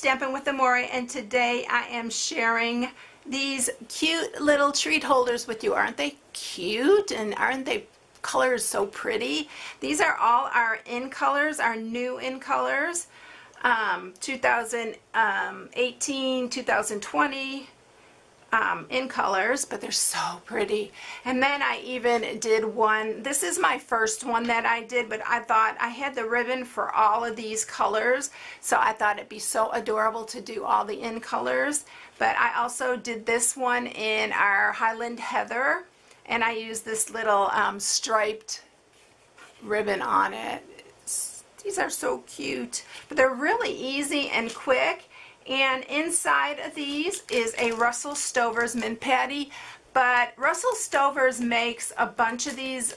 Stampin' with Amore, and today I am sharing these cute little treat holders with you. Aren't they cute? And aren't they colors so pretty? These are all our in colors, our new in colors, 2018, 2020 in colors, but they're so pretty. And then I even did one, this is my first one that I did, but I thought I had the ribbon for all of these colors, so I thought it'd be so adorable to do all the in colors. But I also did this one in our Highland Heather, and I used this little striped ribbon on it. These are so cute, but they're really easy and quick. And inside of these is a Russell Stover's Mint Patty, but Russell Stover's makes a bunch of these.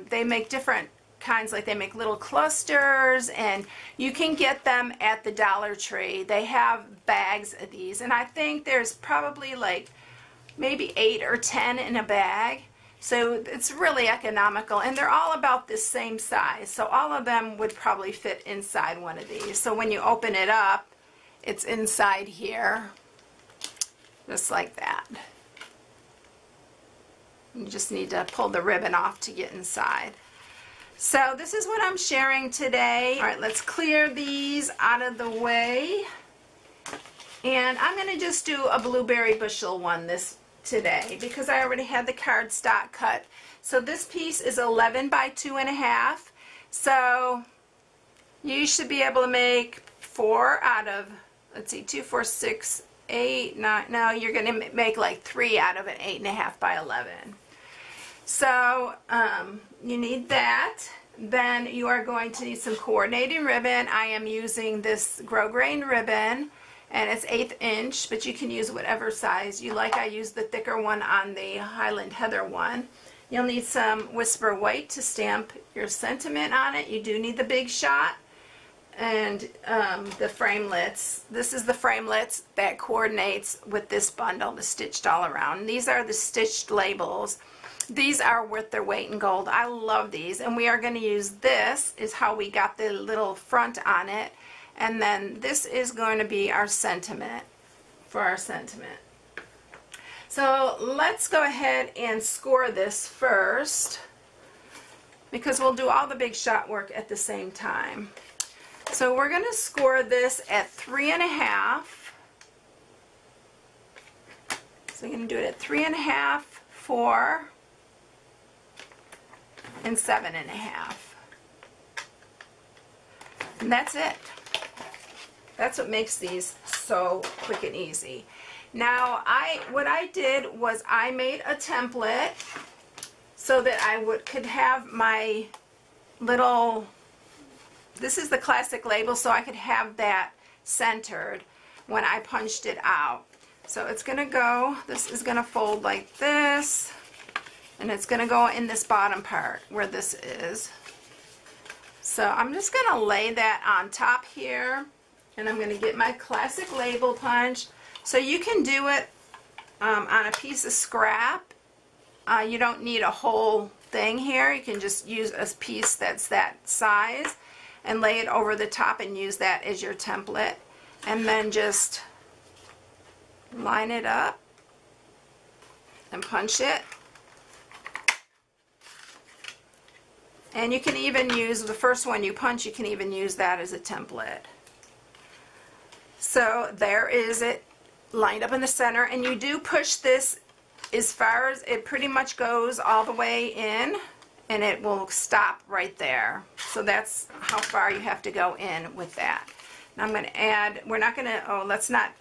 They make different kinds, like they make little clusters, and you can get them at the Dollar Tree. They have bags of these, and I think there's probably like maybe 8 or 10 in a bag. So it's really economical, and they're all about the same size. So all of them would probably fit inside one of these. So when you open it up, it's inside here, just like that. You just need to pull the ribbon off to get inside. So this is what I'm sharing today. All right, let's clear these out of the way. And I'm going to just do a blueberry bushel one today because I already had the cardstock cut. So this piece is 11 by 2.5. So you should be able to make 4 out of, let's see, 2, 4, 6, 8, 9. No, you're going to make like 3 out of an 8.5 by 11. So you need that. Then you are going to need some coordinating ribbon. I am using this grosgrain ribbon, and it's 1/8 inch, but you can use whatever size you like. I used the thicker one on the Highland Heather one. You'll need some Whisper White to stamp your sentiment on it. You do need the Big Shot. And the framelits. This is the framelits that coordinates with this bundle, the stitched all around. And these are the stitched labels. These are worth their weight in gold. I love these, and we are going to use this is how we got the little front on it, and then this is going to be our sentiment for our sentiment. So let's go ahead and score this first, because we'll do all the Big Shot work at the same time. So we're going to score this at 3.5. So we're going to do it at 3.5, 4, and 7.5. And that's it. That's what makes these so quick and easy. Now, what I did was I made a template so that I could have my little. This is the classic label, so I could have that centered when I punched it out. So it's going to go, this is going to fold like this, and it's going to go in this bottom part where this is. So I'm just going to lay that on top here, and I'm going to get my classic label punch. So you can do it on a piece of scrap. You don't need a whole thing here. You can just use a piece that's that size and lay it over the top and use that as your template, and then just line it up and punch it. And you can even use the first one you punch, you can even use that as a template. So there is it lined up in the center, and you do push this as far as it pretty much goes all the way in, and it will stop right there. So that's how far you have to go in with that. Now I'm going to add, we're not going to, oh, let's not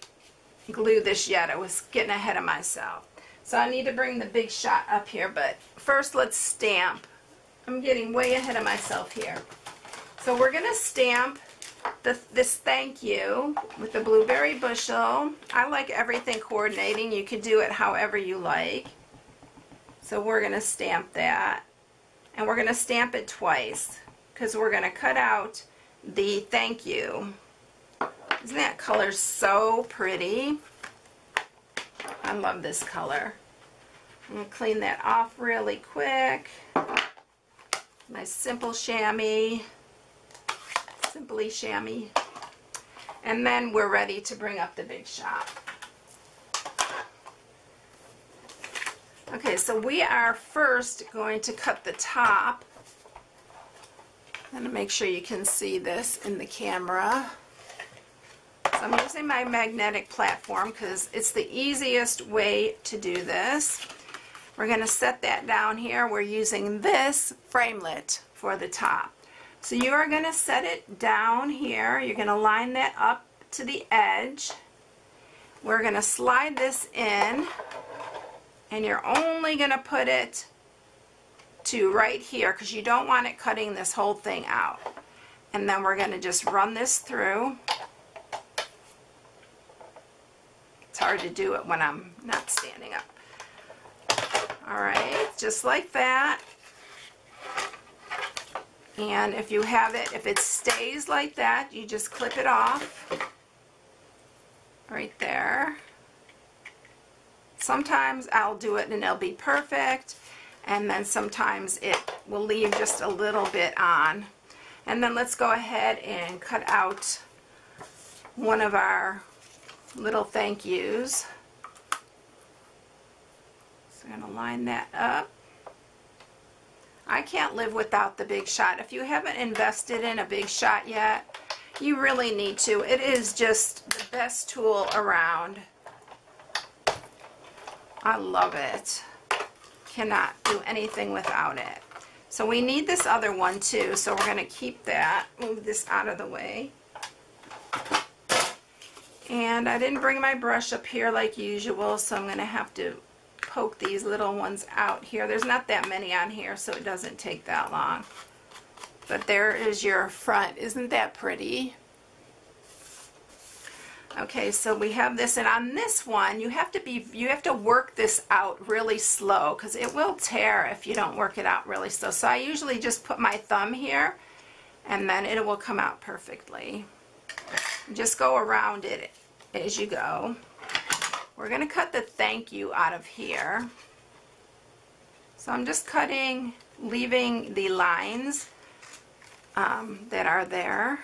glue this yet. I was getting ahead of myself. So I need to bring the Big Shot up here, but first let's stamp. I'm getting way ahead of myself here. So we're going to stamp this thank you with the blueberry bushel. I like everything coordinating. You could do it however you like. So we're going to stamp that. And we're going to stamp it twice because we're going to cut out the thank you. Isn't that color so pretty? I love this color. I'm going to clean that off really quick. My simple chamois. Simply chamois. And then we're ready to bring up the big shot. Okay, so we are first going to cut the top. I'm going to make sure you can see this in the camera. So I'm using my magnetic platform because it's the easiest way to do this. We're going to set that down here. We're using this framelit for the top. So you are going to set it down here. You're going to line that up to the edge. We're going to slide this in, and you're only going to put it to right here because you don't want it cutting this whole thing out. And then we're going to just run this through. It's hard to do it when I'm not standing up. Alright, just like that. And if you have it, if it stays like that, you just clip it off right there. Sometimes I'll do it and it'll be perfect, and then sometimes it will leave just a little bit on. And then let's go ahead and cut out one of our little thank yous. So I'm going to line that up. I can't live without the big shot. If you haven't invested in a big shot yet, you really need to. It is just the best tool around. I love it. Cannot do anything without it. So we need this other one too, so we're going to keep that. Move this out of the way. And I didn't bring my brush up here like usual, so I'm going to have to poke these little ones out here. There's not that many on here, so it doesn't take that long. But there is your front. Isn't that pretty? Okay, so we have this, and on this one you have to work this out really slow because it will tear if you don't work it out really slow. So I usually just put my thumb here and then it will come out perfectly. Just go around it as you go. We're going to cut the thank you out of here. So I'm just cutting, leaving the lines that are there.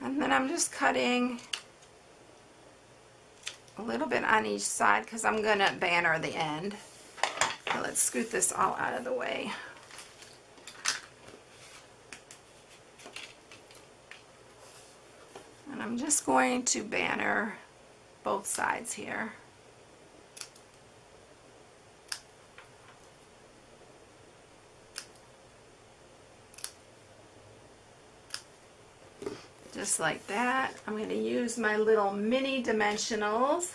And then I'm just cutting a little bit on each side because I'm going to banner the end. So let's scoot this all out of the way. And I'm just going to banner both sides here. Just like that. I'm going to use my little mini dimensionals.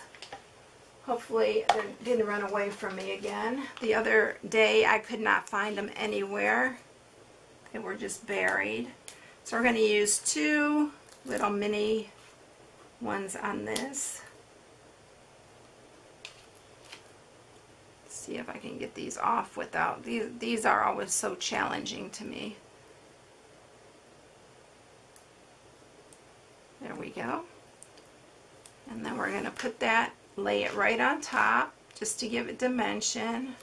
Hopefully they didn't run away from me again. The other day I could not find them anywhere. They were just buried. So we're going to use two little mini ones on this. See if I can get these off without, these are always so challenging to me. There we go. And then we're going to put that, lay it right on top just to give it dimension.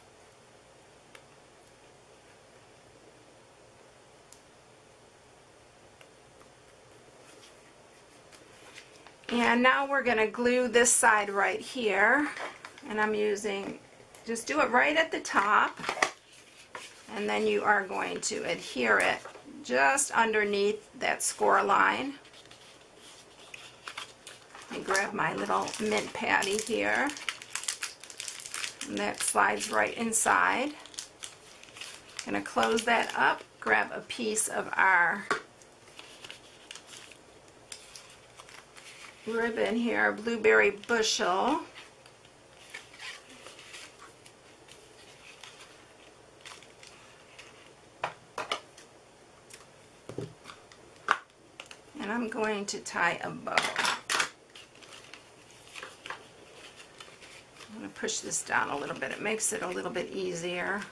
And now we're going to glue this side right here. And I'm using, just do it right at the top. And then you are going to adhere it just underneath that score line. I grab my little mint patty here, and that slides right inside. I'm going to close that up, grab a piece of our ribbon here, blueberry bushel. And I'm going to tie a bow. I'm going to push this down a little bit. It makes it a little bit easier.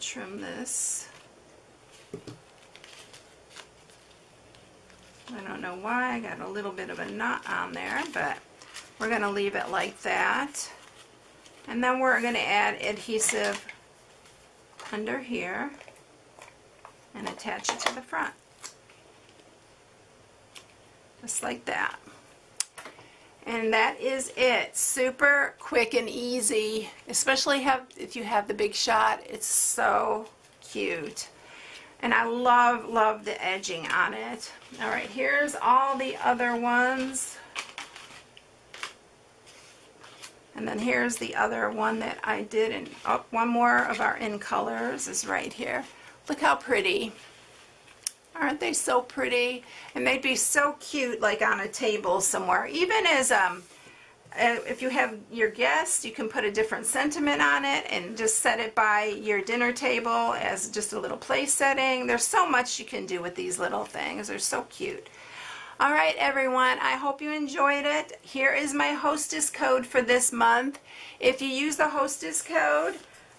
trim this. I don't know why I got a little bit of a knot on there, but we're going to leave it like that. And then we're going to add adhesive under here and attach it to the front. Just like that. And that is it. Super quick and easy, especially if you have the big shot. It's so cute. And I love the edging on it. All right, here's all the other ones. And then here's the other one that I did. And oh, one more of our in colors is right here. Look how pretty. Aren't they so pretty? And they'd be so cute like on a table somewhere. Even as if you have your guests, you can put a different sentiment on it and just set it by your dinner table as just a little place setting. There's so much you can do with these little things. They're so cute. All right, everyone, I hope you enjoyed it. Here is my hostess code for this month. If you use the hostess code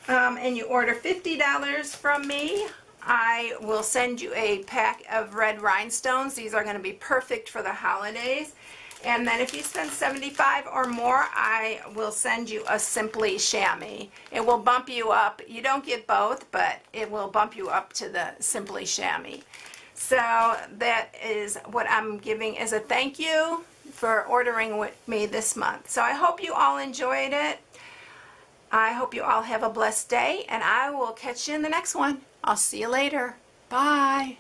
and you order $50 from me, I will send you a pack of red rhinestones. These are going to be perfect for the holidays. And then if you spend $75 or more, I will send you a Simply Chamois. It will bump you up. You don't get both, but it will bump you up to the Simply Chamois. So that is what I'm giving as a thank you for ordering with me this month. So I hope you all enjoyed it. I hope you all have a blessed day, and I will catch you in the next one. I'll see you later. Bye.